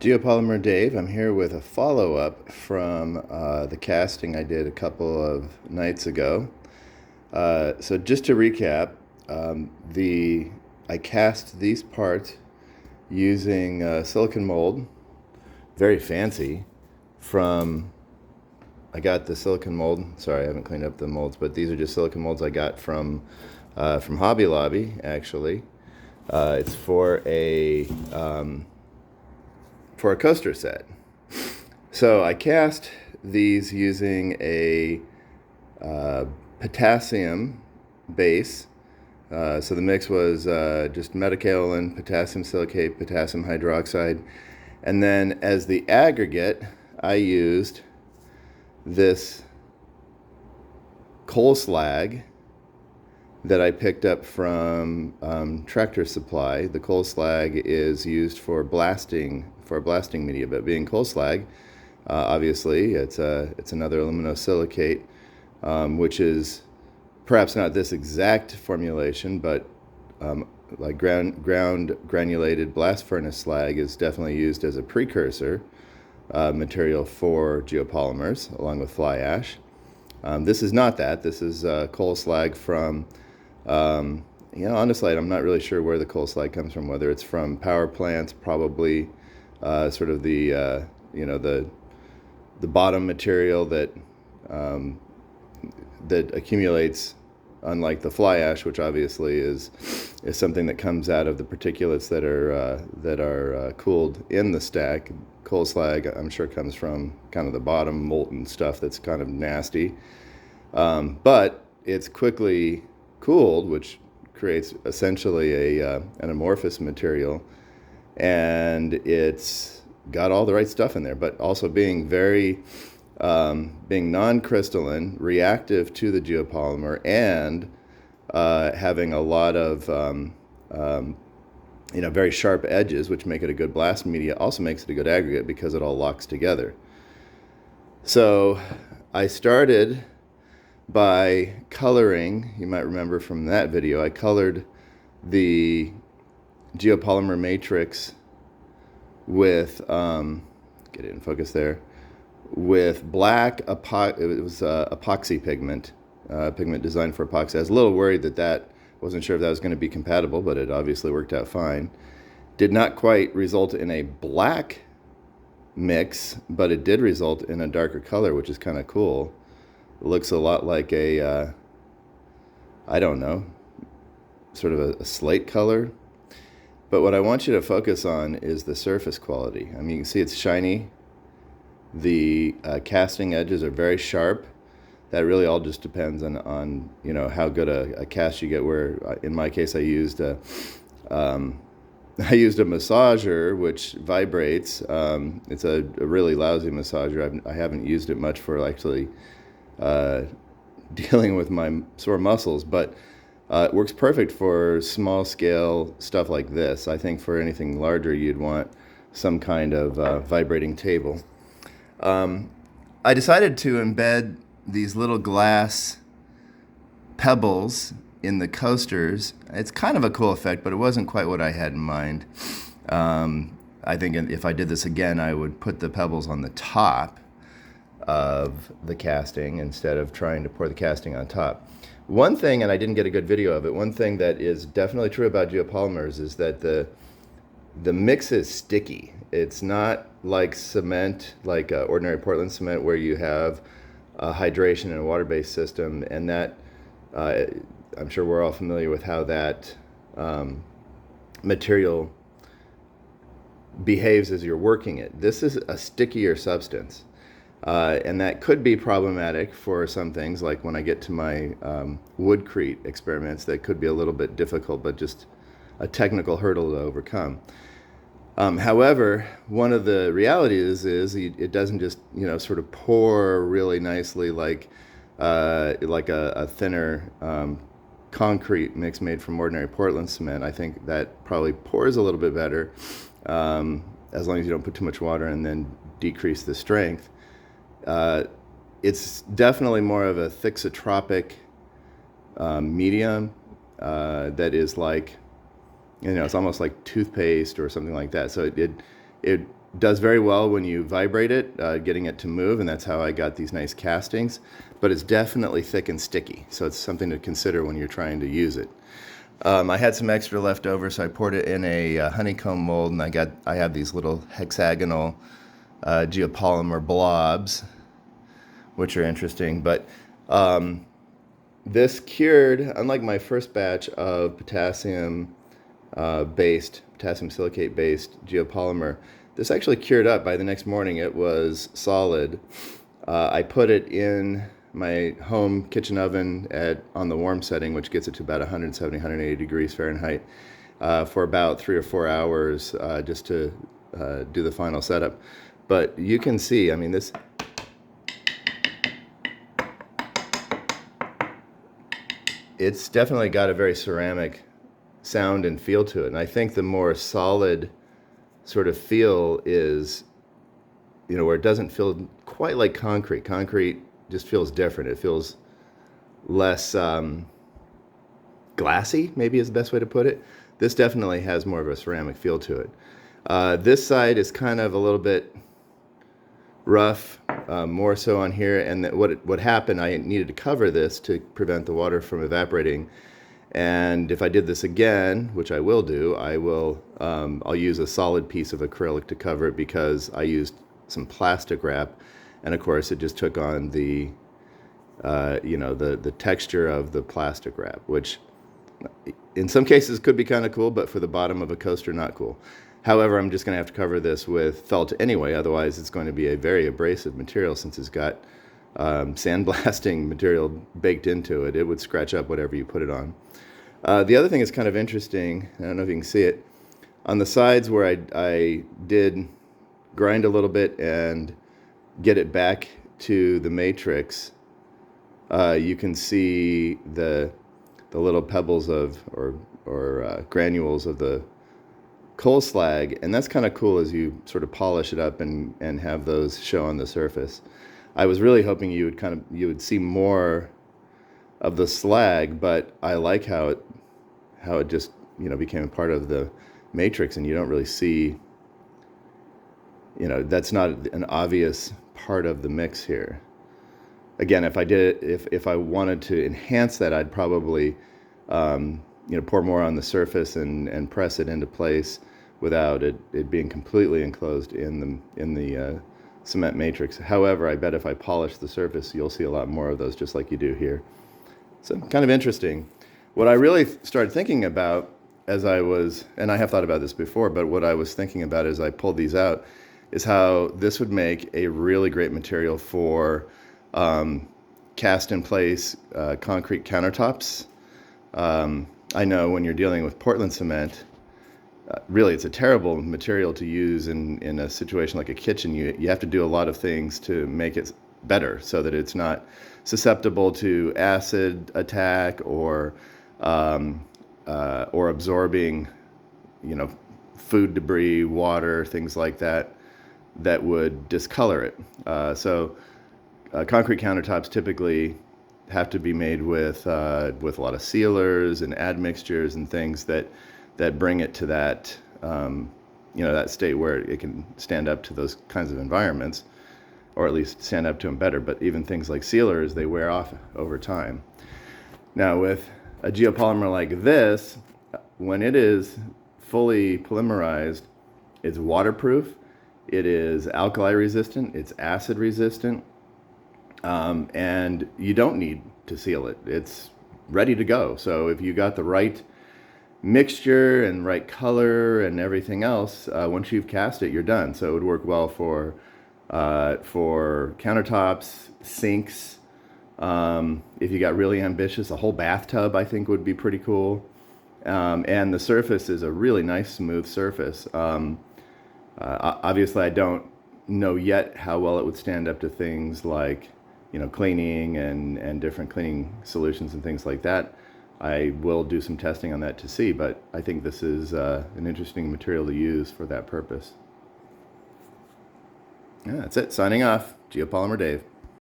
Geopolymer Dave, I'm here with a follow-up from the casting I did a couple of nights ago. So just to recap, I cast these parts using silicon mold, very fancy, from, I got the silicon mold, sorry I haven't cleaned up the molds, but these are just silicon molds I got from Hobby Lobby, actually. It's for a coaster set. So I cast these using a potassium base. So the mix was just metakaolin, potassium silicate, potassium hydroxide. And then as the aggregate, I used this coal slag that I picked up from Tractor Supply. The coal slag is used for blasting media, but being coal slag, obviously it's another aluminosilicate, which is perhaps not this exact formulation, but like ground granulated blast furnace slag is definitely used as a precursor material for geopolymers, along with fly ash. This is not that. This is coal slag from, honestly, I'm not really sure where the coal slag comes from, whether it's from power plants, probably sort of the bottom material that that accumulates, unlike the fly ash, which obviously is something that comes out of the particulates that are cooled in the stack. Coal slag, I'm sure, comes from kind of the bottom molten stuff that's kind of nasty, but it's quickly cooled, which creates essentially an amorphous material, and it's got all the right stuff in there, but also being being non-crystalline, reactive to the geopolymer, and having a lot of very sharp edges, which make it a good blast media, also makes it a good aggregate because it all locks together. So I started by coloring. You might remember from that video, I colored the geopolymer matrix with, get it in focus there, with black, it was epoxy pigment, pigment designed for epoxy. I was a little worried that wasn't sure if that was going to be compatible, but it obviously worked out fine. Did not quite result in a black mix, but it did result in a darker color, which is kind of cool. It looks a lot like I don't know, sort of a slate color. But what I want you to focus on is the surface quality. I mean, you can see it's shiny. The casting edges are very sharp. That really all just depends on how good a cast you get. Where in my case I used a massager which vibrates. It's a really lousy massager. I haven't used it much for actually dealing with my sore muscles, but it works perfect for small scale stuff like this. I think for anything larger you'd want some kind of vibrating table. I decided to embed these little glass pebbles in the coasters. It's kind of a cool effect, but it wasn't quite what I had in mind. I think if I did this again, I would put the pebbles on the top of the casting instead of trying to pour the casting on top. One thing, and I didn't get a good video of it, one thing that is definitely true about geopolymers is that the mix is sticky. It's not like cement, like ordinary Portland cement, where you have hydration in a water-based system, and that I'm sure we're all familiar with how that material behaves as you're working it. This is a stickier substance, and that could be problematic for some things, like when I get to my woodcrete experiments. That could be a little bit difficult, but just a technical hurdle to overcome. However, one of the realities is it doesn't just sort of pour really nicely like a thinner concrete mix made from ordinary Portland cement. I think that probably pours a little bit better, as long as you don't put too much water and then decrease the strength. It's definitely more of a thixotropic medium that is like, it's almost like toothpaste or something like that. So It does very well when you vibrate it, getting it to move, and that's how I got these nice castings. But it's definitely thick and sticky, so it's something to consider when you're trying to use it. I had some extra left over, so I poured it in a honeycomb mold, and I have these little hexagonal geopolymer blobs, which are interesting. But this cured, unlike my first batch of potassium silicate based geopolymer, this actually cured up. By the next morning it was solid. I put it in my home kitchen oven on the warm setting, which gets it to about 170, 180 degrees Fahrenheit, for about 3 or 4 hours, just to do the final setup. But you can see, I mean, it's definitely got a very ceramic sound and feel to it. And I think the more solid sort of feel is, where it doesn't feel quite like concrete. Concrete just feels different. It feels less glassy, maybe is the best way to put it. This definitely has more of a ceramic feel to it. This side is kind of a little bit rough, more so on here. And what happened, I needed to cover this to prevent the water from evaporating. And if I did this again, which I will do, I'll use a solid piece of acrylic to cover it, because I used some plastic wrap, and of course it just took on the texture of the plastic wrap, which in some cases could be kind of cool, but for the bottom of a coaster, not cool. However, I'm just going to have to cover this with felt anyway, otherwise it's going to be a very abrasive material, since it's got sandblasting material baked into it. It would scratch up whatever you put it on. The other thing is kind of interesting, I don't know if you can see it, on the sides where I did grind a little bit and get it back to the matrix, you can see the little pebbles or granules of the coal slag, and that's kind of cool as you sort of polish it up and have those show on the surface. I was really hoping you would see more of the slag, but I like how it just became a part of the matrix, and you don't really see, that's not an obvious part of the mix here. Again, if I wanted to enhance that, I'd probably pour more on the surface and press it into place without it being completely enclosed in the cement matrix. However, I bet if I polish the surface, you'll see a lot more of those, just like you do here. So kind of interesting. What I really started thinking about and I have thought about this before, but what I was thinking about as I pulled these out is how this would make a really great material for cast in place concrete countertops. I know when you're dealing with Portland cement, really it's a terrible material to use in a situation like a kitchen. You have to do a lot of things to make it better so that it's not susceptible to acid attack or absorbing, food debris, water, things like that would discolor it. So concrete countertops typically have to be made with a lot of sealers and admixtures and things that bring it to that that state where it can stand up to those kinds of environments, or at least stand up to them better. But even things like sealers, they wear off over time. Now with a geopolymer like this, when it is fully polymerized, it's waterproof, it is alkali resistant, it's acid resistant, and you don't need to seal it. It's ready to go. So if you got the right mixture and right color and everything else, once you've cast it, you're done. So it would work well for countertops, sinks. If you got really ambitious, a whole bathtub I think would be pretty cool. And the surface is a really nice smooth surface. Obviously I don't know yet how well it would stand up to things like cleaning and different cleaning solutions and things like that. I will do some testing on that to see, but I think this is an interesting material to use for that purpose. Yeah, that's it. Signing off. Geopolymer Dave.